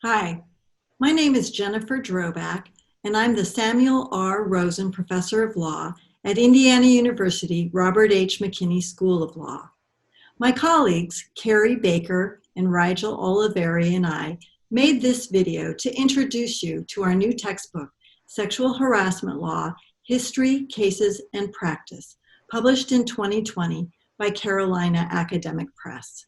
Hi, my name is Jennifer Drobak, and I'm the Samuel R. Rosen Professor of Law at Indiana University Robert H. McKinney School of Law. My colleagues, Carrie Baker and Rigel Oliveri, and I made this video to introduce you to our new textbook, Sexual Harassment Law, History, Cases, and Practice, published in 2020 by Carolina Academic Press.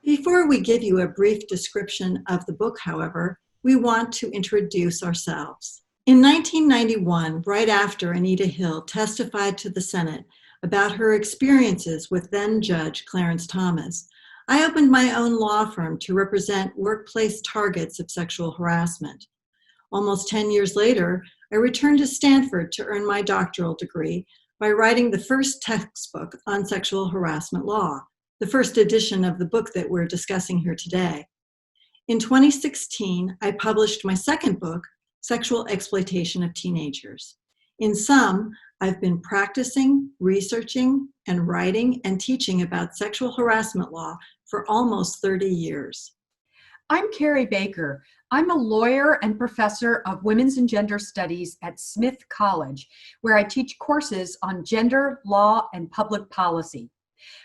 Before we give you a brief description of the book, however, we want to introduce ourselves. In 1991, right after Anita Hill testified to the Senate about her experiences with then-Judge Clarence Thomas, I opened my own law firm to represent workplace targets of sexual harassment. Almost 10 years later, I returned to Stanford to earn my doctoral degree by writing the first textbook on sexual harassment law, the first edition of the book that we're discussing here today. In 2016, I published my second book, Sexual Exploitation of Teenagers. In sum, I've been practicing, researching, and writing and teaching about sexual harassment law for almost 30 years. I'm Carrie Baker. I'm a lawyer and professor of women's and gender studies at Smith College, where I teach courses on gender, law, and public policy.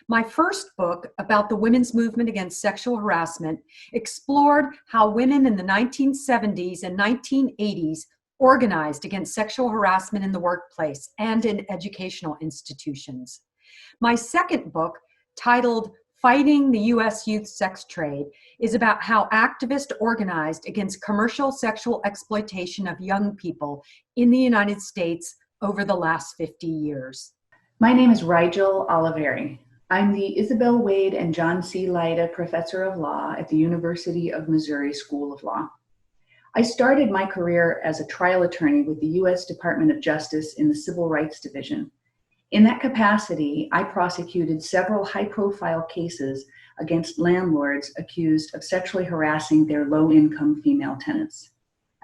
My first book about the women's movement against sexual harassment explored how women in the 1970s and 1980s organized against sexual harassment in the workplace and in educational institutions. My second book, titled Fighting the U.S. Youth Sex Trade, is about how activists organized against commercial sexual exploitation of young people in the United States over the last 50 years. My name is Rigel Oliveri. I'm the Isabel Wade and John C. Leida Professor of Law at the University of Missouri School of Law. I started my career as a trial attorney with the U.S. Department of Justice in the Civil Rights Division. In that capacity, I prosecuted several high-profile cases against landlords accused of sexually harassing their low-income female tenants.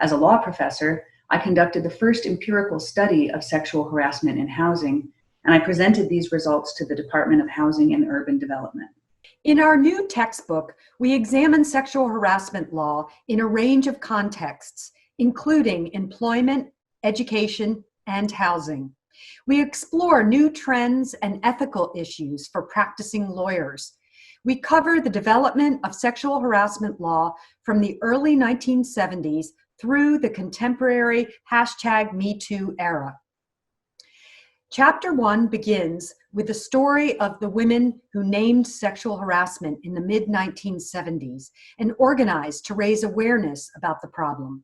As a law professor, I conducted the first empirical study of sexual harassment in housing, and I presented these results to the Department of Housing and Urban Development. In our new textbook, we examine sexual harassment law in a range of contexts, including employment, education, and housing. We explore new trends and ethical issues for practicing lawyers. We cover the development of sexual harassment law from the early 1970s through the contemporary #MeToo era. Chapter 1 begins with the story of the women who named sexual harassment in the mid-1970s and organized to raise awareness about the problem.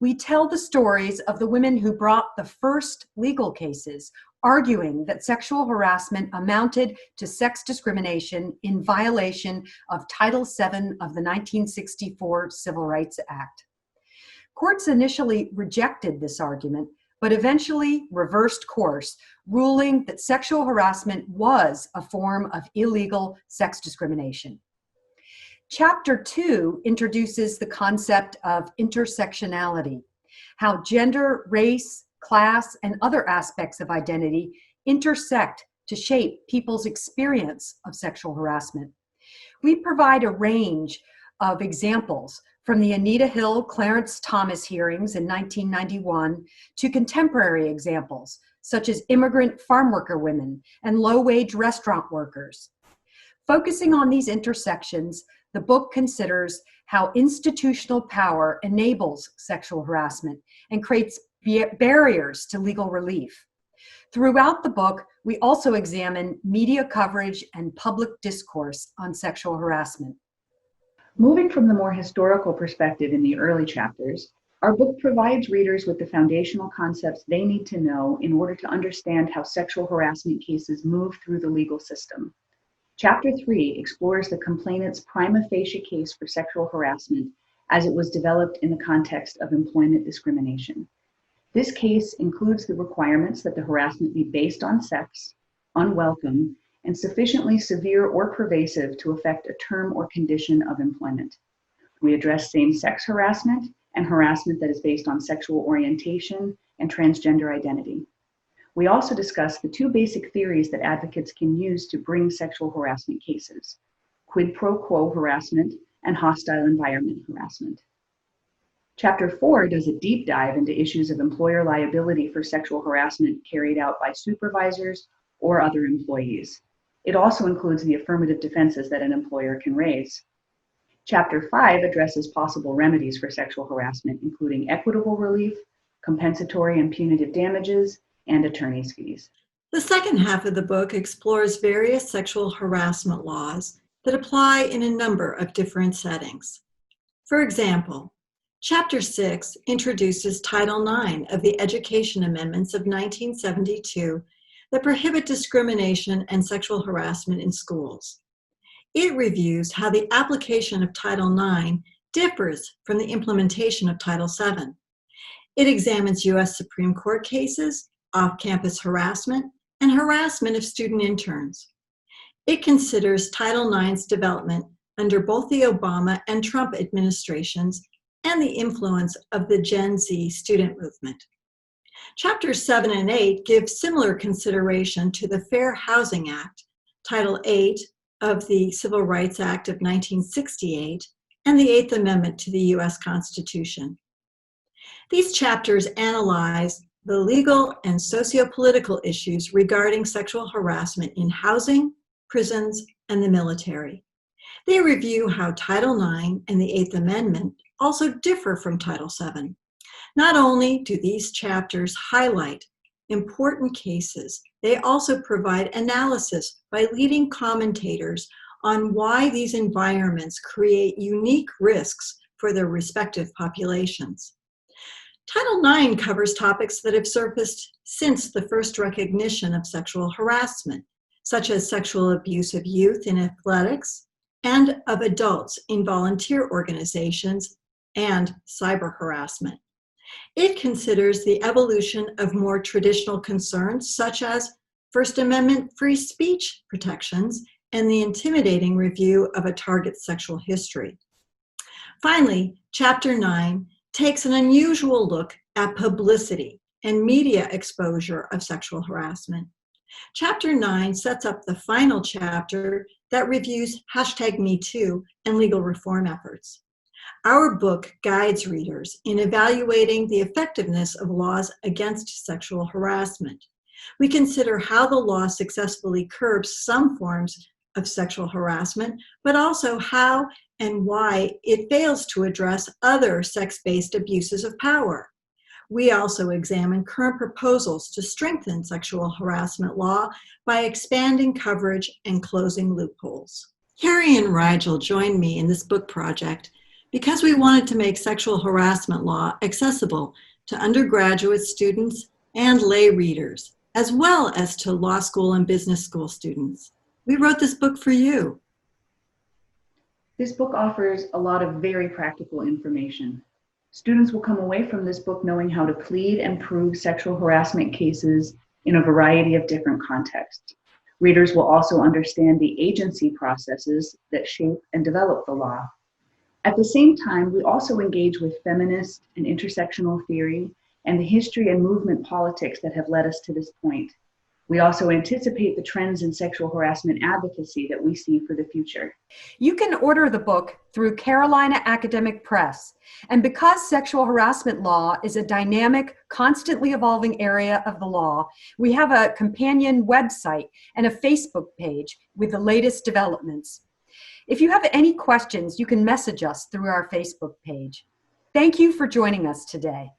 We tell the stories of the women who brought the first legal cases, arguing that sexual harassment amounted to sex discrimination in violation of Title VII of the 1964 Civil Rights Act. Courts initially rejected this argument, but eventually reversed course, ruling that sexual harassment was a form of illegal sex discrimination. Chapter 2 introduces the concept of intersectionality, how gender, race, class, and other aspects of identity intersect to shape people's experience of sexual harassment. We provide a range of examples from the Anita Hill Clarence Thomas hearings in 1991 to contemporary examples, such as immigrant farm worker women and low-wage restaurant workers. Focusing on these intersections, the book considers how institutional power enables sexual harassment and creates barriers to legal relief. Throughout the book, we also examine media coverage and public discourse on sexual harassment. Moving from the more historical perspective in the early chapters, our book provides readers with the foundational concepts they need to know in order to understand how sexual harassment cases move through the legal system. Chapter 3 explores the complainant's prima facie case for sexual harassment as it was developed in the context of employment discrimination. This case includes the requirements that the harassment be based on sex, unwelcome, and sufficiently severe or pervasive to affect a term or condition of employment. We address same-sex harassment and harassment that is based on sexual orientation and transgender identity. We also discuss the two basic theories that advocates can use to bring sexual harassment cases: quid pro quo harassment and hostile environment harassment. Chapter 4 does a deep dive into issues of employer liability for sexual harassment carried out by supervisors or other employees. It also includes the affirmative defenses that an employer can raise. Chapter 5 addresses possible remedies for sexual harassment, including equitable relief, compensatory and punitive damages, and attorney's fees. The second half of the book explores various sexual harassment laws that apply in a number of different settings. For example, Chapter 6 introduces Title IX of the Education Amendments of 1972 that prohibit discrimination and sexual harassment in schools. It reviews how the application of Title IX differs from the implementation of Title VII. It examines U.S. Supreme Court cases, off-campus harassment, and harassment of student interns. It considers Title IX's development under both the Obama and Trump administrations and the influence of the Gen Z student movement. Chapters 7 and 8 give similar consideration to the Fair Housing Act, Title VIII of the Civil Rights Act of 1968, and the Eighth Amendment to the U.S. Constitution. These chapters analyze the legal and socio-political issues regarding sexual harassment in housing, prisons, and the military. They review how Title IX and the Eighth Amendment also differ from Title VII. Not only do these chapters highlight important cases, they also provide analysis by leading commentators on why these environments create unique risks for their respective populations. Title IX covers topics that have surfaced since the first recognition of sexual harassment, such as sexual abuse of youth in athletics and of adults in volunteer organizations and cyber harassment. It considers the evolution of more traditional concerns such as First Amendment free speech protections and the intimidating review of a target's sexual history. Finally, Chapter 9 takes an unusual look at publicity and media exposure of sexual harassment. Chapter 9 sets up the final chapter that reviews #MeToo and legal reform efforts. Our book guides readers in evaluating the effectiveness of laws against sexual harassment. We consider how the law successfully curbs some forms of sexual harassment, but also how and why it fails to address other sex-based abuses of power. We also examine current proposals to strengthen sexual harassment law by expanding coverage and closing loopholes. Carrie and Rigel joined me in this book project because we wanted to make sexual harassment law accessible to undergraduate students and lay readers, as well as to law school and business school students. We wrote this book for you. This book offers a lot of very practical information. Students will come away from this book knowing how to plead and prove sexual harassment cases in a variety of different contexts. Readers will also understand the agency processes that shape and develop the law. At the same time, we also engage with feminist and intersectional theory and the history and movement politics that have led us to this point. We also anticipate the trends in sexual harassment advocacy that we see for the future. You can order the book through Carolina Academic Press. And because sexual harassment law is a dynamic, constantly evolving area of the law, we have a companion website and a Facebook page with the latest developments. If you have any questions, you can message us through our Facebook page. Thank you for joining us today.